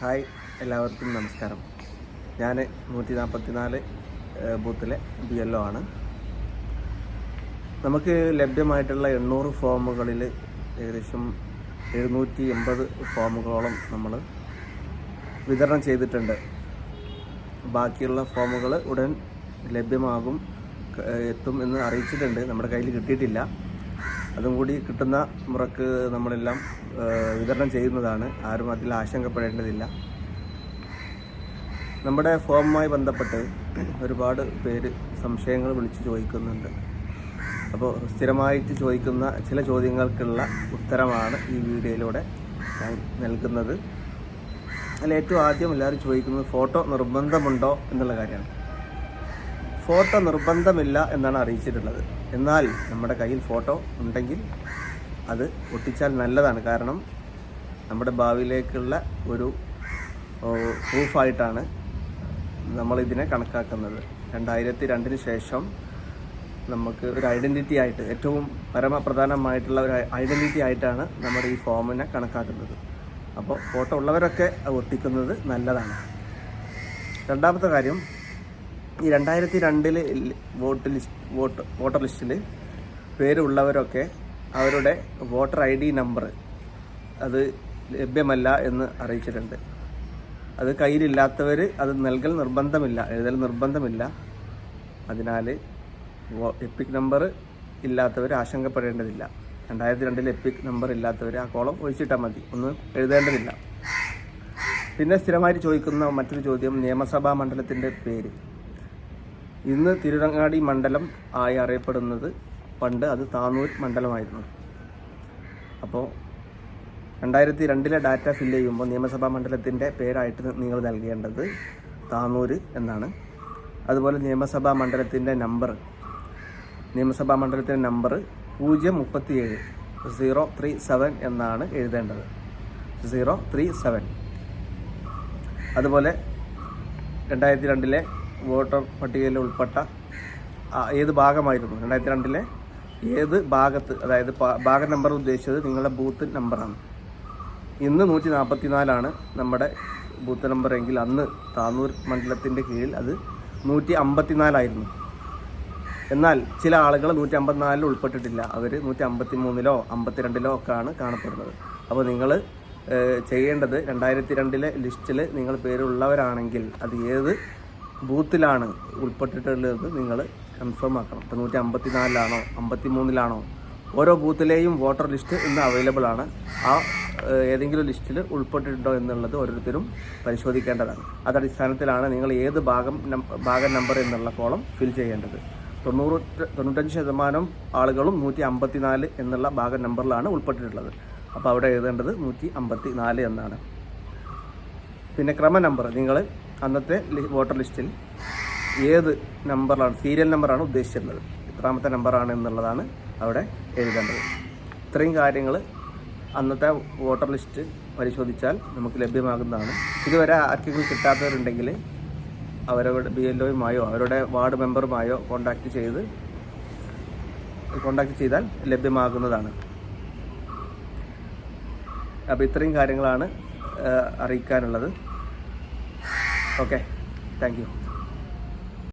Hi, എല്ലാവർക്കും നമസ്കാരം. ഞാൻ 144 ബൂത്തിലെ BLO ആണ്. നമുക്ക് ലഭ്യമായിട്ടുള്ള 800 ഫോമുകളിൽ ഏകദേശം 780 ഫോമുകളോളം നമ്മൾ വിതരണം ചെയ്തിട്ടുണ്ട്. ബാക്കിയുള്ള ഫോമുകൾ ഉടൻ ലഭ്യമാകും, എത്തും എന്ന് അറിയിച്ചിട്ടുണ്ട്. നമ്മുടെ കയ്യിൽ കിട്ടിയിട്ടില്ല. അതും കൂടി കിട്ടുന്ന മുറക്ക് നമ്മളെല്ലാം വിതരണം ചെയ്യുന്നതാണ്. ആരും അതിൽ ആശങ്കപ്പെടേണ്ടതില്ല. നമ്മുടെ ഫോമുമായി ബന്ധപ്പെട്ട് ഒരുപാട് പേര് സംശയങ്ങൾ വിളിച്ച് ചോദിക്കുന്നുണ്ട്. അപ്പോൾ സ്ഥിരമായിട്ട് ചോദിക്കുന്ന ചില ചോദ്യങ്ങൾക്കുള്ള ഉത്തരമാണ് ഈ വീഡിയോയിലൂടെ ഞാൻ നൽകുന്നത്. അതിൽ ഏറ്റവും ആദ്യം എല്ലാവരും ചോദിക്കുന്നത് ഫോട്ടോ നിർബന്ധമുണ്ടോ എന്നുള്ള കാര്യമാണ്. ഫോട്ടോ നിർബന്ധമില്ല എന്നാണ് അറിയിച്ചിട്ടുള്ളത്. എന്നാൽ നമ്മുടെ കയ്യിൽ ഫോട്ടോ ഉണ്ടെങ്കിൽ അത് ഒട്ടിച്ചാൽ നല്ലതാണ്. കാരണം നമ്മുടെ ഭാവിയിലേക്കുള്ള ഒരു പ്രൂഫായിട്ടാണ് നമ്മളിതിനെ കണക്കാക്കുന്നത്. 2002 ശേഷം നമുക്ക് ഒരു ഐഡൻറ്റിറ്റി ആയിട്ട്, ഏറ്റവും പരമപ്രധാനമായിട്ടുള്ള ഒരു ഐഡൻറ്റിറ്റി ആയിട്ടാണ് നമ്മുടെ ഈ ഫോമിനെ കണക്കാക്കുന്നത്. അപ്പോൾ ഫോട്ടോ ഉള്ളവരൊക്കെ അത് ഒട്ടിക്കുന്നത് നല്ലതാണ്. രണ്ടാമത്തെ കാര്യം, ഈ 2002 വോട്ടർ ലിസ്റ്റിൽ പേരുള്ളവരൊക്കെ അവരുടെ വോട്ടർ ID നമ്പർ അത് ലഭ്യമല്ല എന്ന് അറിയിച്ചിട്ടുണ്ട്. അത് കയ്യിലില്ലാത്തവർ അത് നൽകൽ നിർബന്ധമില്ല, എഴുതൽ നിർബന്ധമില്ല. അതിനാൽ എപ്പിക് നമ്പർ ഇല്ലാത്തവർ ആശങ്കപ്പെടേണ്ടതില്ല. 2002 എപ്പിക് നമ്പർ ഇല്ലാത്തവർ ആ കോളം ഒഴിച്ചിട്ടാൽ മതി, ഒന്നും എഴുതേണ്ടതില്ല. പിന്നെ സ്ഥിരമായിട്ട് ചോദിക്കുന്ന മറ്റൊരു ചോദ്യം, നിയമസഭാ മണ്ഡലത്തിൻ്റെ പേര്. ഇന്ന് തിരുരങ്ങാടി മണ്ഡലം ആയി അറിയപ്പെടുന്നത്, പണ്ട് അത് താനൂർ മണ്ഡലമായിരുന്നു. അപ്പോൾ 2002 ഡാറ്റ ഫില്ല് ചെയ്യുമ്പോൾ നിയമസഭാ മണ്ഡലത്തിൻ്റെ പേരായിട്ട് നിങ്ങൾ നൽകേണ്ടത് താനൂർ എന്നാണ്. അതുപോലെ നിയമസഭാ മണ്ഡലത്തിൻ്റെ നമ്പർ 037 037 എന്നാണ് എഴുതേണ്ടത്. 037. അതുപോലെ 2002 വോട്ടർ പട്ടികയിൽ ഉൾപ്പെട്ട ഏത് ഭാഗമായിരുന്നു, 2002 ഏത് ഭാഗത്ത്, അതായത് ഭാഗ നമ്പർ ഉദ്ദേശിച്ചത് നിങ്ങളുടെ ബൂത്ത് നമ്പറാണ്. ഇന്ന് 144 നമ്മുടെ ബൂത്ത് നമ്പർ എങ്കിൽ അന്ന് താനൂർ മണ്ഡലത്തിൻ്റെ കീഴിൽ അത് 154 എന്നാൽ ചില ആളുകൾ 154 ഉൾപ്പെട്ടിട്ടില്ല. അവർ 153 52 ഒക്കെ ആണ് കാണപ്പെടുന്നത്. അപ്പോൾ നിങ്ങൾ ചെയ്യേണ്ടത് 2002 ലിസ്റ്റിൽ നിങ്ങൾ പേരുള്ളവരാണെങ്കിൽ അത് ഏത് ബൂത്തിലാണ് ഉൾപ്പെട്ടിട്ടുള്ളത് നിങ്ങൾ കൺഫേം ആക്കണം. ഇപ്പോൾ 154 53 ഓരോ ബൂത്തിലെയും വോട്ടർ ലിസ്റ്റ് ഇന്ന് അവൈലബിൾ ആണ്. ആ ഏതെങ്കിലും ലിസ്റ്റിൽ ഉൾപ്പെട്ടിട്ടുണ്ടോ എന്നുള്ളത് ഓരോരുത്തരും പരിശോധിക്കേണ്ടതാണ്. അതടിസ്ഥാനത്തിലാണ് നിങ്ങൾ ഏത് ഭാഗ നമ്പർ എന്നുള്ള കോളം ഫിൽ ചെയ്യേണ്ടത്. 95% ആളുകളും 154 എന്നുള്ള ഭാഗ നമ്പറിലാണ് ഉൾപ്പെട്ടിട്ടുള്ളത്. അപ്പോൾ അവിടെ എഴുതേണ്ടത് 154 എന്നാണ്. പിന്നെ ക്രമ നമ്പർ, നിങ്ങൾ അന്നത്തെ വോട്ടർ ലിസ്റ്റിൽ ഏത് നമ്പറാണ്, സീരിയൽ നമ്പറാണ് ഉദ്ദേശിച്ചിട്ടുള്ളത്, എത്രാമത്തെ നമ്പറാണ് എന്നുള്ളതാണ് അവിടെ എഴുതേണ്ടത്. ഇത്രയും കാര്യങ്ങൾ അന്നത്തെ വോട്ടർ ലിസ്റ്റ് പരിശോധിച്ചാൽ നമുക്ക് ലഭ്യമാകുന്നതാണ്. ഇതുവരെ ആർക്കെങ്കിലും കിട്ടാത്തവരുണ്ടെങ്കിൽ അവരുടെ BLOയുമായോ അവരുടെ വാർഡ് മെമ്പറുമായോ കോൺടാക്റ്റ് ചെയ്താൽ ലഭ്യമാകുന്നതാണ്. അപ്പോൾ ഇത്രയും കാര്യങ്ങളാണ് അറിയിക്കാനുള്ളത്. Okay, thank you.